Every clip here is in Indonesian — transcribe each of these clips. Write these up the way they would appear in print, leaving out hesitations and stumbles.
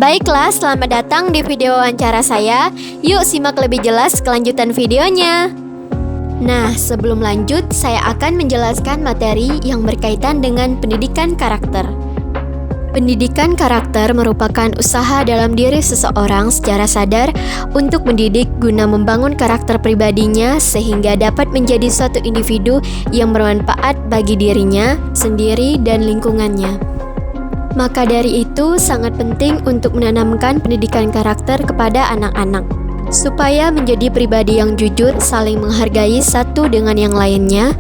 Baiklah, selamat datang di video wawancara saya. Yuk simak lebih jelas kelanjutan videonya. Nah, sebelum lanjut, saya akan menjelaskan materi yang berkaitan dengan pendidikan karakter. Pendidikan karakter merupakan usaha dalam diri seseorang secara sadar untuk mendidik guna membangun karakter pribadinya sehingga dapat menjadi suatu individu yang bermanfaat bagi dirinya sendiri dan lingkungannya. Maka dari itu, sangat penting untuk menanamkan pendidikan karakter kepada anak-anak, supaya menjadi pribadi yang jujur, saling menghargai satu dengan yang lainnya,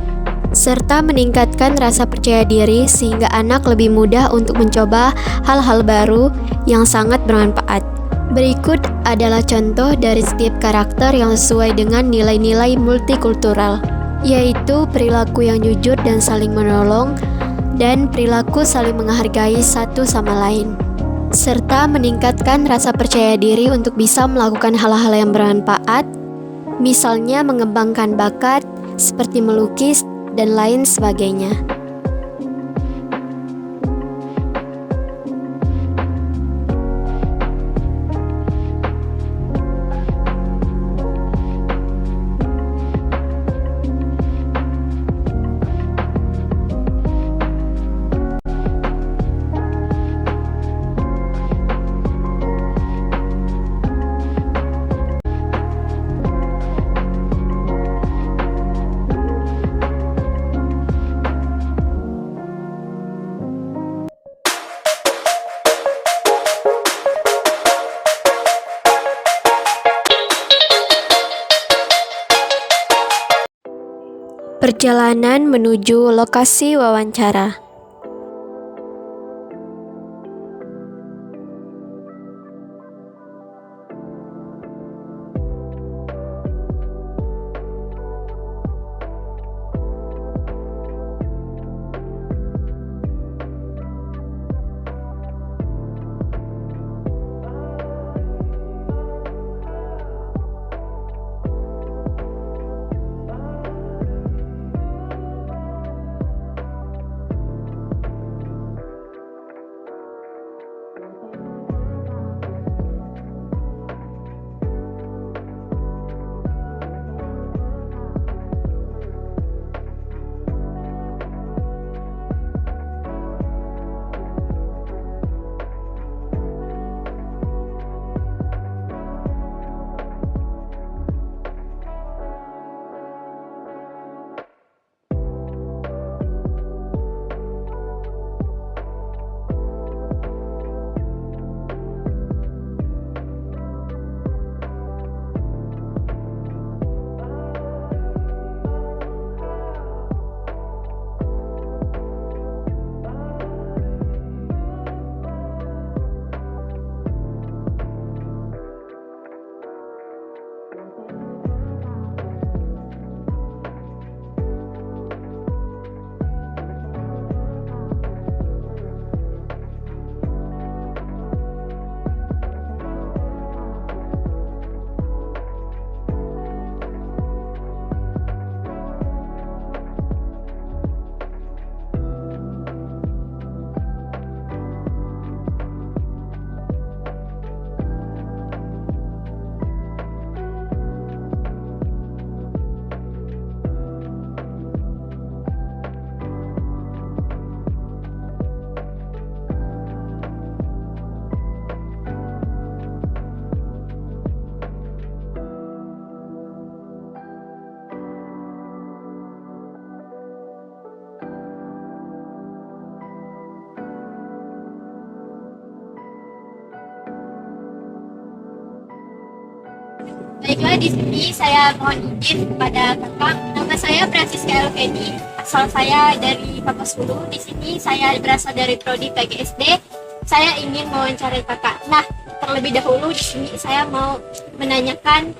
serta meningkatkan rasa percaya diri sehingga anak lebih mudah untuk mencoba hal-hal baru yang sangat bermanfaat. Berikut adalah contoh dari setiap karakter yang sesuai dengan nilai-nilai multikultural, yaitu perilaku yang jujur dan saling menolong, dan perilaku saling menghargai satu sama lain, serta meningkatkan rasa percaya diri untuk bisa melakukan hal-hal yang bermanfaat, misalnya mengembangkan bakat seperti melukis dan lain sebagainya. Perjalanan menuju lokasi wawancara. Baiklah, di sini saya mohon izin kepada Kakak. Nama saya Francisca Elveni. Asal saya dari Kapuasulu. Di sini saya berasal dari prodi PGSD. Saya ingin mewawancarai Kakak. Nah, terlebih dahulu di sini saya mau menanyakan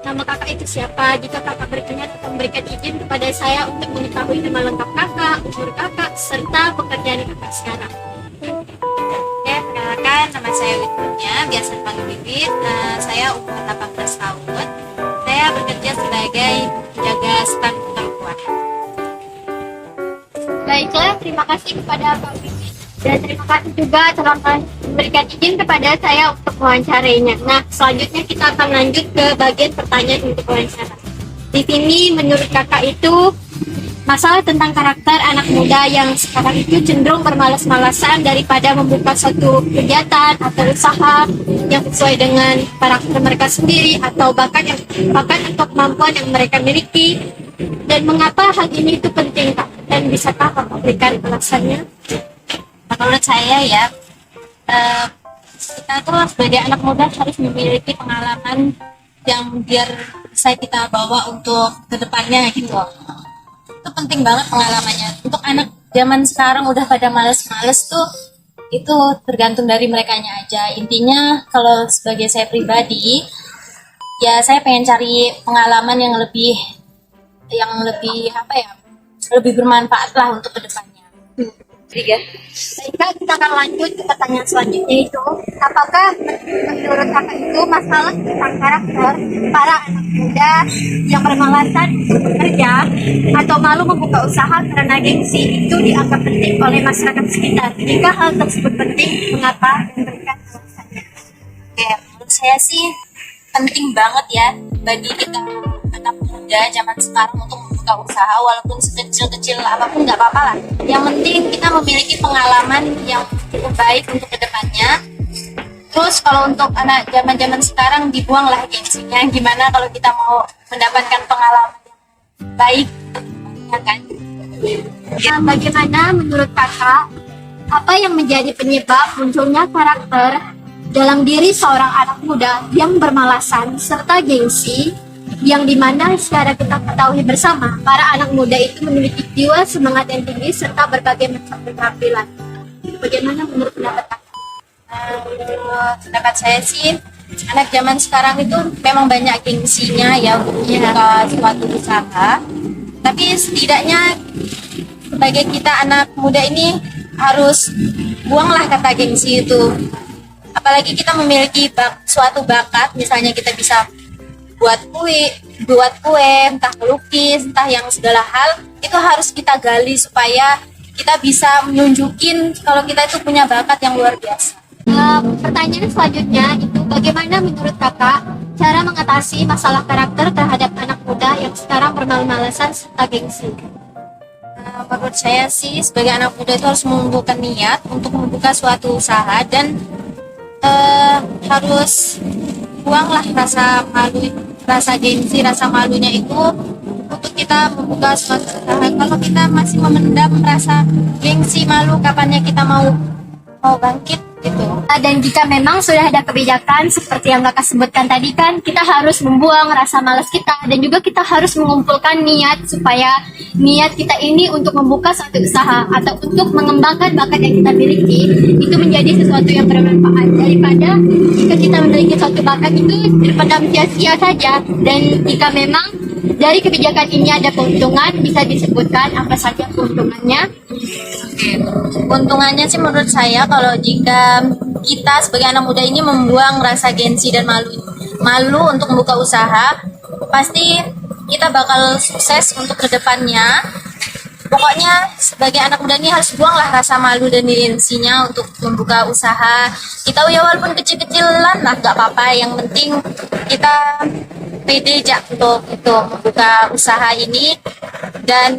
nama Kakak itu siapa. Jika Kakak berkenan atau memberikan izin kepada saya untuk mengetahui nama lengkap Kakak, umur Kakak, serta pekerjaan Kakak sekarang. Perkenalkan, nama saya Witnya, biasa dipanggil Wit. Saya umur 18 tahun. Saya bekerja sebagai penjaga stan perempuan. Baiklah, terima kasih kepada Pak Wiwi dan terima kasih juga teman-teman memberikan izin kepada saya untuk mewawancarainya. Nah, selanjutnya kita akan lanjut ke bagian pertanyaan untuk wawancara. Di sini menurut kakak itu masalah tentang karakter anak muda yang sekarang itu cenderung bermalas-malasan daripada membuka suatu kegiatan atau usaha yang sesuai dengan karakter mereka sendiri atau bahkan untuk kemampuan yang mereka miliki, dan mengapa hal ini itu penting, Kak? Dan bisakah Kakak berikan alasannya? Menurut saya ya, kita tuh sebagai anak muda harus memiliki pengalaman yang biar bisa kita bawa untuk kedepannya gitu. Itu penting banget pengalamannya. Untuk anak zaman sekarang udah pada males-males tuh, itu tergantung dari merekanya aja. Intinya kalau sebagai saya pribadi, ya saya pengen cari pengalaman yang lebih apa ya, lebih bermanfaat lah untuk kedepannya. Tiga. Baiklah, kita akan lanjut ke pertanyaan selanjutnya itu, apakah menurut kakak itu masalah tentang karakter para anak muda yang bermalasan untuk bekerja atau malu membuka usaha karena gengsi itu dianggap penting oleh masyarakat sekitar? Jika hal tersebut penting, mengapa, dan berikan alasannya? Oke, menurut saya sih penting banget ya bagi kita anak muda zaman sekarang untuk membuka usaha, walaupun sekecil-kecil apapun nggak apa-apa lah. Yang penting kita memiliki pengalaman yang cukup baik untuk kedepannya. Terus kalau untuk anak zaman sekarang, dibuanglah gengsinya. Gimana kalau kita mau mendapatkan pengalaman yang baik, ya kan? Nah, bagaimana menurut kakak, apa yang menjadi penyebab munculnya karakter dalam diri seorang anak muda yang bermalasan serta gengsi, yang dimana secara kita ketahui bersama para anak muda itu memiliki jiwa semangat yang tinggi serta berbagai macam keterampilan? Bagaimana menurut pendapat kakak? Menurut pendapat saya sih, anak zaman sekarang itu memang banyak gengsinya ya untuk membuka suatu usaha. Tapi setidaknya sebagai kita anak muda ini harus buanglah kata gengsi itu. Apalagi kita memiliki suatu bakat, misalnya kita bisa buat kue, entah melukis, entah yang segala hal, itu harus kita gali supaya kita bisa menunjukin kalau kita itu punya bakat yang luar biasa. Pertanyaan selanjutnya itu, bagaimana menurut kakak cara mengatasi masalah karakter terhadap anak muda yang sekarang bermalas-malasan serta gengsi? Menurut saya sih sebagai anak muda itu harus menumbuhkan niat untuk membuka suatu usaha, dan harus buanglah rasa malu, rasa gengsi, rasa malunya itu untuk kita membuka suatu usaha. Kalau kita masih memendam rasa gengsi, malu, kapannya kita mau bangkit gitu. Dan jika memang sudah ada kebijakan seperti yang kakak sebutkan tadi kan, kita harus membuang rasa malas kita, dan juga kita harus mengumpulkan niat supaya niat kita ini untuk membuka suatu usaha atau untuk mengembangkan bakat yang kita miliki itu menjadi sesuatu yang bermanfaat, daripada jika kita memiliki suatu bakat itu terpendam sia-sia saja. Dan jika memang dari kebijakan ini ada keuntungan, bisa disebutkan apa saja keuntungannya? Keuntungannya sih menurut saya, kalau jika kita sebagai anak muda ini membuang rasa gengsi dan malu untuk membuka usaha, pasti kita bakal sukses untuk kedepannya. Pokoknya sebagai anak muda ini harus buanglah rasa malu dan gengsinya untuk membuka usaha. Kita ya walaupun kecil-kecilan lah nggak apa-apa, yang penting kita pede aja untuk itu membuka usaha ini, dan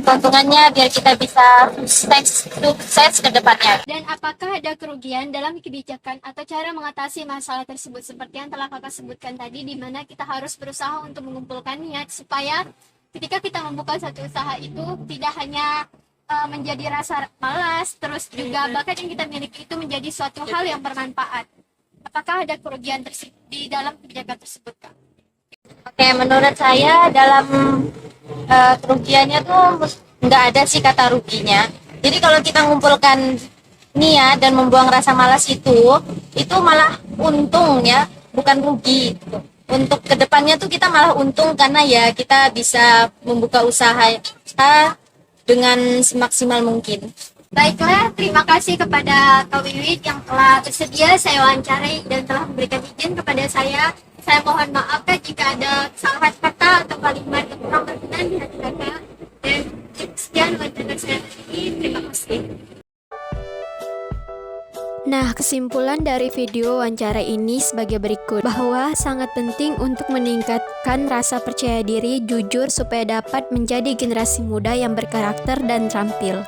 keuntungannya biar kita bisa sukses ke depannya. Dan apakah ada kerugian dalam kebijakan atau cara mengatasi masalah tersebut seperti yang telah kakak sebutkan tadi, di mana kita harus berusaha untuk mengumpulkan niat supaya ketika kita membuka satu usaha itu tidak hanya menjadi rasa malas, terus juga bakat yang kita miliki itu menjadi suatu hal yang bermanfaat. Apakah ada kerugian di dalam kebijakan tersebut, Kak? Oke, menurut saya dalam kerugiannya tuh nggak ada sih kata ruginya. Jadi kalau kita mengumpulkan niat dan membuang rasa malas itu malah untung ya, bukan rugi. Untuk kedepannya tuh kita malah untung, karena ya kita bisa membuka usaha dengan semaksimal mungkin. Baiklah, terima kasih kepada Kak Wiwit yang telah bersedia saya wawancarai dan telah memberikan izin kepada saya. Saya mohon maaf jika ada kesalahan kata atau kalimat yang kurang berkenan di hati kakak. Dan sekian wawancara saya hari ini. Terima kasih. Nah, kesimpulan dari video wawancara ini sebagai berikut, bahwa sangat penting untuk meningkatkan rasa percaya diri, jujur, supaya dapat menjadi generasi muda yang berkarakter dan terampil.